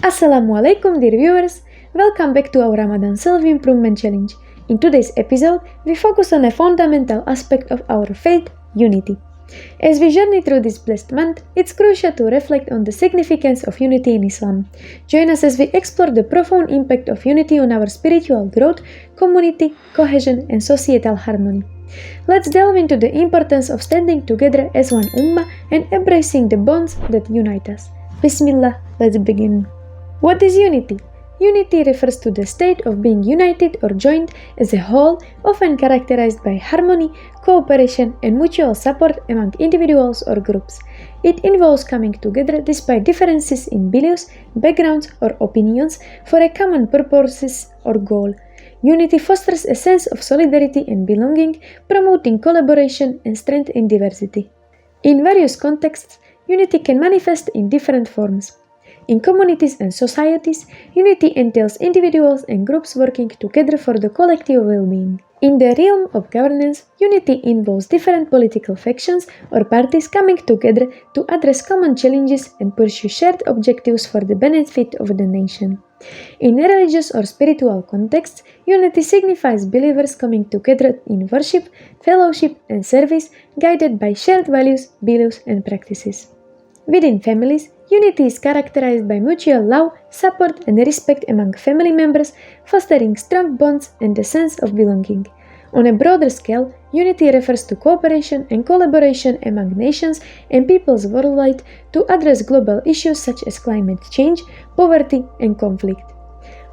Assalamu alaikum dear viewers, welcome back to our Ramadan Self-Improvement Challenge. In today's episode, we focus on a fundamental aspect of our faith, unity. As we journey through this blessed month, it's crucial to reflect on the significance of unity in Islam. Join us as we explore the profound impact of unity on our spiritual growth, community, cohesion, and societal harmony. Let's delve into the importance of standing together as one Ummah and embracing the bonds that unite us. Bismillah, let's begin. What is unity? Unity refers to the state of being united or joined as a whole, often characterized by harmony, cooperation, and mutual support among individuals or groups. It involves coming together despite differences in beliefs, backgrounds, or opinions for a common purpose or goal. Unity fosters a sense of solidarity and belonging, promoting collaboration and strength in diversity. In various contexts, unity can manifest in different forms. In communities and societies, unity entails individuals and groups working together for the collective well-being. In the realm of governance, unity involves different political factions or parties coming together to address common challenges and pursue shared objectives for the benefit of the nation. In religious or spiritual contexts, unity signifies believers coming together in worship, fellowship, and service, guided by shared values, beliefs, and practices. Within families, unity is characterized by mutual love, support, and respect among family members, fostering strong bonds and a sense of belonging. On a broader scale, unity refers to cooperation and collaboration among nations and peoples worldwide to address global issues such as climate change, poverty, and conflict.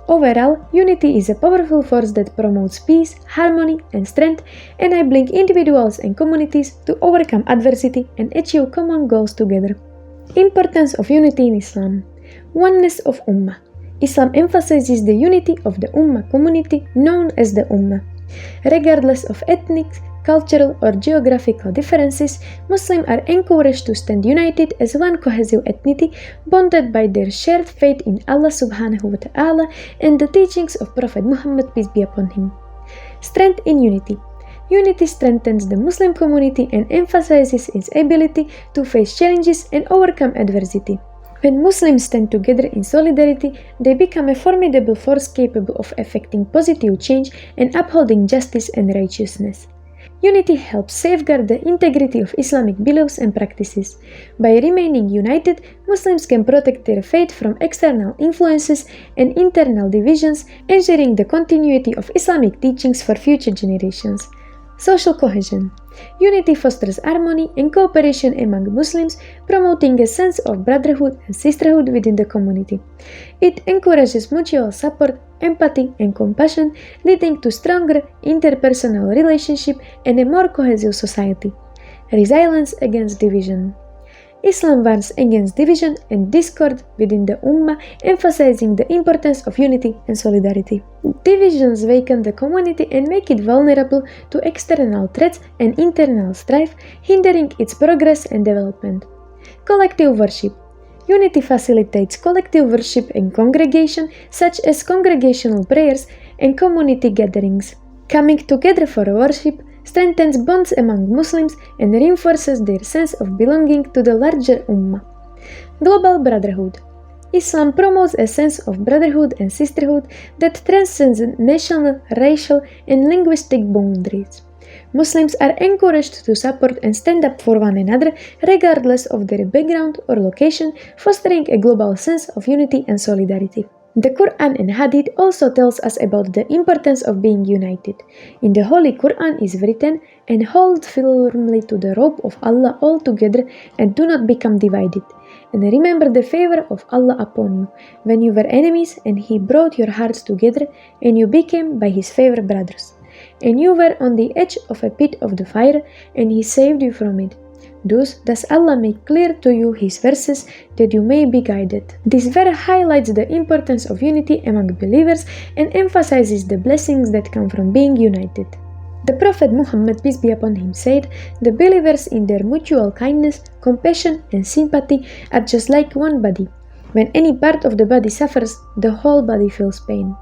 Overall, unity is a powerful force that promotes peace, harmony, and strength, enabling individuals and communities to overcome adversity and achieve common goals together. Importance of unity in Islam. Oneness of Ummah. Islam emphasizes the unity of the Ummah community known as the Ummah. Regardless of ethnic, cultural, or geographical differences, Muslims are encouraged to stand united as one cohesive entity, bonded by their shared faith in Allah subhanahu wa ta'ala and the teachings of Prophet Muhammad, peace be upon him. Strength in unity. Unity strengthens the Muslim community and emphasizes its ability to face challenges and overcome adversity. When Muslims stand together in solidarity, they become a formidable force capable of effecting positive change and upholding justice and righteousness. Unity helps safeguard the integrity of Islamic beliefs and practices. By remaining united, Muslims can protect their faith from external influences and internal divisions, ensuring the continuity of Islamic teachings for future generations. Social cohesion. Unity fosters harmony and cooperation among Muslims, promoting a sense of brotherhood and sisterhood within the community. It encourages mutual support, empathy, and compassion, leading to stronger interpersonal relationships and a more cohesive society. Resilience against division. Islam warns against division and discord within the Ummah, emphasizing the importance of unity and solidarity. Divisions weaken the community and make it vulnerable to external threats and internal strife, hindering its progress and development. Collective worship. Unity facilitates collective worship and congregation, such as congregational prayers and community gatherings. Coming together for worship strengthens bonds among Muslims and reinforces their sense of belonging to the larger Ummah. Global brotherhood. Islam promotes a sense of brotherhood and sisterhood that transcends national, racial, and linguistic boundaries. Muslims are encouraged to support and stand up for one another regardless of their background or location, fostering a global sense of unity and solidarity. The Quran and Hadith also tells us about the importance of being united. In the Holy Quran is written, "And hold firmly to the rope of Allah altogether and do not become divided. And remember the favor of Allah upon you, when you were enemies and He brought your hearts together and you became by His favor brothers. And you were on the edge of a pit of the fire and He saved you from it. Thus does Allah make clear to you His verses that you may be guided." This verse highlights the importance of unity among believers and emphasizes the blessings that come from being united. The Prophet Muhammad, peace be upon him, said, "The believers in their mutual kindness, compassion, and sympathy are just like one body. When any part of the body suffers, the whole body feels pain."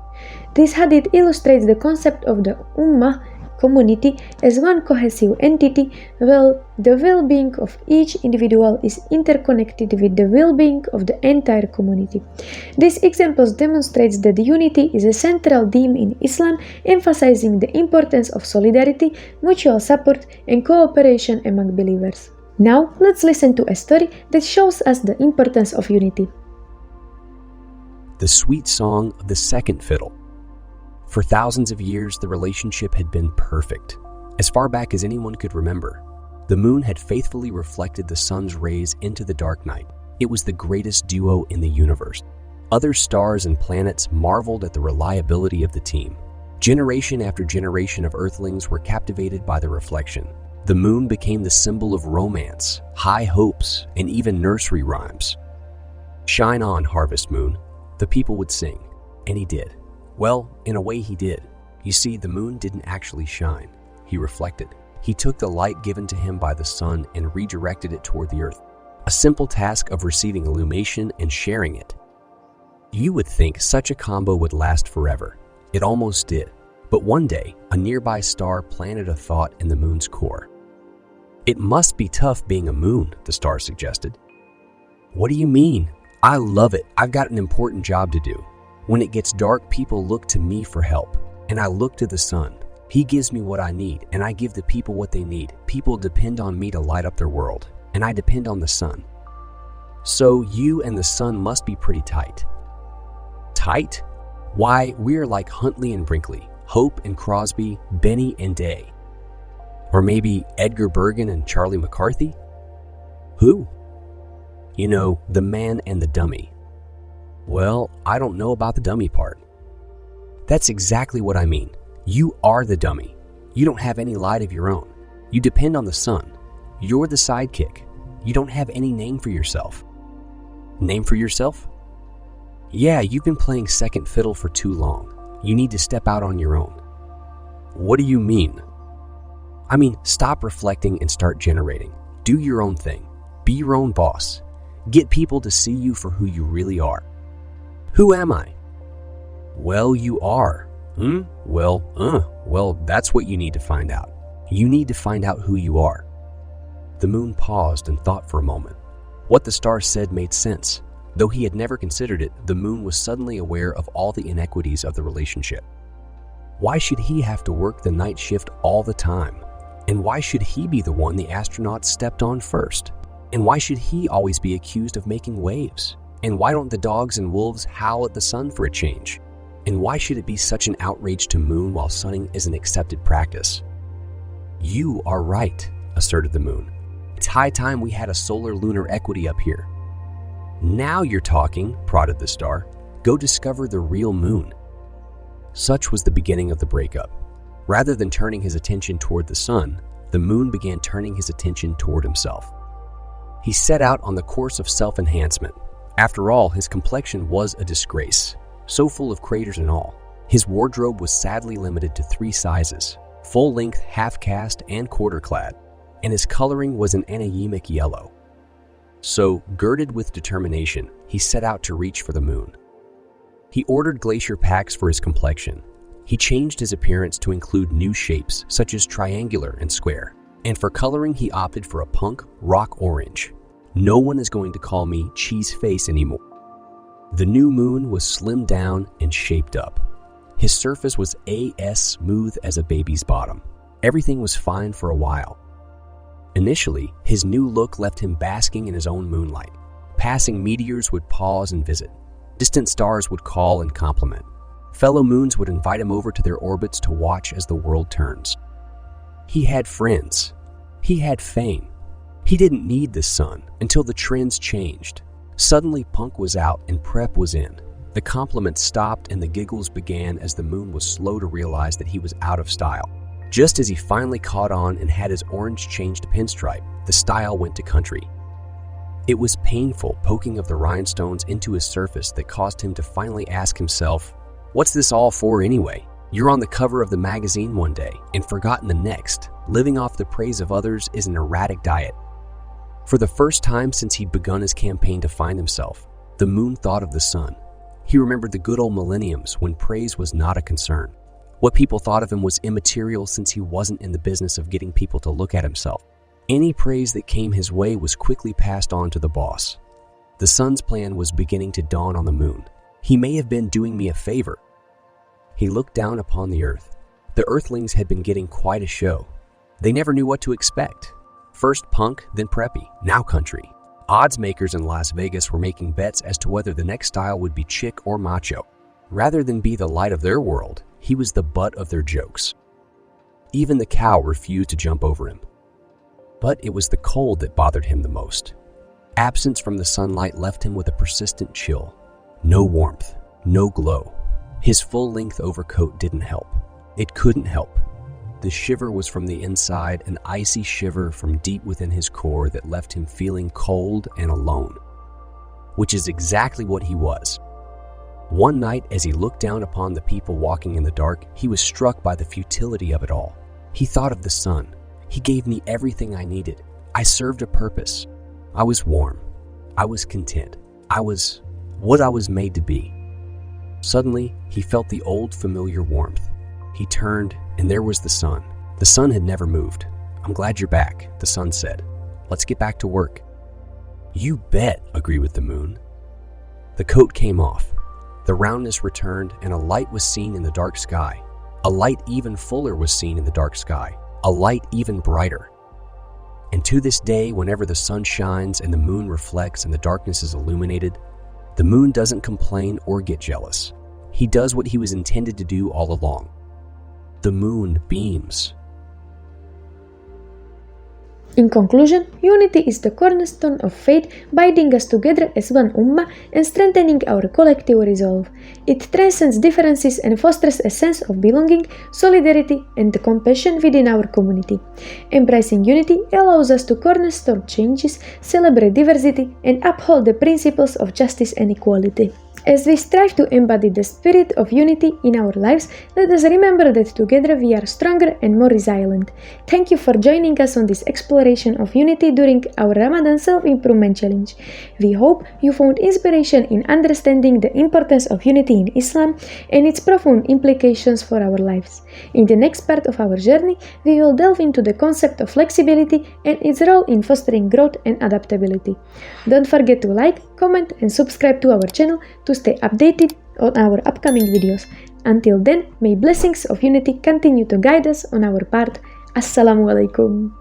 This hadith illustrates the concept of the Ummah community as one cohesive entity, well, the well-being of each individual is interconnected with the well-being of the entire community. This example demonstrates that unity is a central theme in Islam, emphasizing the importance of solidarity, mutual support, and cooperation among believers. Now, let's listen to a story that shows us the importance of unity. The sweet song of the second fiddle. For thousands of years, the relationship had been perfect. As far back as anyone could remember, the moon had faithfully reflected the sun's rays into the dark night. It was the greatest duo in the universe. Other stars and planets marveled at the reliability of the team. Generation after generation of Earthlings were captivated by the reflection. The moon became the symbol of romance, high hopes, and even nursery rhymes. "Shine on, harvest moon," the people would sing, and he did. Well, in a way he did. You see, the moon didn't actually shine. He reflected. He took the light given to him by the sun and redirected it toward the earth. A simple task of receiving illumination and sharing it. You would think such a combo would last forever. It almost did. But one day, a nearby star planted a thought in the moon's core. "It must be tough being a moon," the star suggested. "What do you mean? I love it. I've got an important job to do. When it gets dark, people look to me for help, and I look to the sun. He gives me what I need, and I give the people what they need. People depend on me to light up their world, and I depend on the sun. So you and the sun must be pretty tight." Tight? Why, we're like Huntley and Brinkley, Hope and Crosby, Benny and Day. Or maybe Edgar Bergen and Charlie McCarthy? Who? You know, the man and the dummy. Well, I don't know about the dummy part. That's exactly what I mean. You are the dummy. You don't have any light of your own. You depend on the sun. You're the sidekick. You don't have any name for yourself. Name for yourself? Yeah, you've been playing second fiddle for too long. You need to step out on your own. What do you mean? I mean, stop reflecting and start generating. Do your own thing. Be your own boss. Get people to see you for who you really are. Who am I? Well, you are. Well, that's what you need to find out. You need to find out who you are. The moon paused and thought for a moment. What the star said made sense. Though he had never considered it, the moon was suddenly aware of all the inequities of the relationship. Why should he have to work the night shift all the time? And why should he be the one the astronauts stepped on first? And why should he always be accused of making waves? And why don't the dogs and wolves howl at the sun for a change? And why should it be such an outrage to moon while sunning is an accepted practice? You are right, asserted the moon. It's high time we had a solar-lunar equity up here. Now you're talking, prodded the star. Go discover the real moon. Such was the beginning of the breakup. Rather than turning his attention toward the sun, the moon began turning his attention toward himself. He set out on the course of self-enhancement. After all, his complexion was a disgrace, so full of craters and all. His wardrobe was sadly limited to 3 sizes, full-length, half-caste, and quarter-clad, and his coloring was an anemic yellow. So, girded with determination, he set out to reach for the moon. He ordered glacier packs for his complexion. He changed his appearance to include new shapes, such as triangular and square. And for coloring, he opted for a punk rock orange. No one is going to call me cheese face anymore. The new moon was slimmed down and shaped up. His surface was as smooth as a baby's bottom. Everything was fine for a while. Initially, his new look left him basking in his own moonlight. Passing meteors would pause and visit. Distant stars would call and compliment. Fellow moons would invite him over to their orbits to watch as the world turns. He had friends. He had fame. He didn't need the sun until the trends changed. Suddenly, punk was out and prep was in. The compliments stopped and the giggles began as the moon was slow to realize that he was out of style. Just as he finally caught on and had his orange changed to pinstripe, the style went to country. It was painful poking of the rhinestones into his surface that caused him to finally ask himself, what's this all for anyway? You're on the cover of the magazine one day and forgotten the next. Living off the praise of others is an erratic diet. For the first time since he'd begun his campaign to find himself, the moon thought of the sun. He remembered the good old millenniums when praise was not a concern. What people thought of him was immaterial since he wasn't in the business of getting people to look at himself. Any praise that came his way was quickly passed on to the boss. The sun's plan was beginning to dawn on the moon. He may have been doing me a favor. He looked down upon the earth. The earthlings had been getting quite a show. They never knew what to expect. First punk, then preppy, now country. Odds makers in Las Vegas were making bets as to whether the next style would be chic or macho. Rather than be the light of their world, he was the butt of their jokes. Even the cow refused to jump over him. But it was the cold that bothered him the most. Absence from the sunlight left him with a persistent chill. No warmth, no glow. His full-length overcoat didn't help. It couldn't help. The shiver was from the inside, an icy shiver from deep within his core that left him feeling cold and alone. Which is exactly what he was. One night, as he looked down upon the people walking in the dark, he was struck by the futility of it all. He thought of the sun. He gave me everything I needed. I served a purpose. I was warm. I was content. I was what I was made to be. Suddenly, he felt the old familiar warmth. He turned, and there was the sun. The sun had never moved. "I'm glad you're back," the sun said. "Let's get back to work." "You bet," agreed with the moon. The coat came off. The roundness returned, and a light was seen in the dark sky. A light even fuller was seen in the dark sky. A light even brighter. And to this day, whenever the sun shines and the moon reflects and the darkness is illuminated, the moon doesn't complain or get jealous. He does what he was intended to do all along. The moon beams. In conclusion, unity is the cornerstone of faith, binding us together as one Ummah and strengthening our collective resolve. It transcends differences and fosters a sense of belonging, solidarity, and compassion within our community. Embracing unity allows us to cornerstone changes, celebrate diversity, and uphold the principles of justice and equality. As we strive to embody the spirit of unity in our lives, let us remember that together we are stronger and more resilient. Thank you for joining us on this exploration of unity during our Ramadan Self-Improvement Challenge. We hope you found inspiration in understanding the importance of unity in Islam and its profound implications for our lives. In the next part of our journey, we will delve into the concept of flexibility and its role in fostering growth and adaptability. Don't forget to like, comment, and subscribe to our channel to stay updated on our upcoming videos. Until then, may blessings of unity continue to guide us on our path. Assalamu alaikum.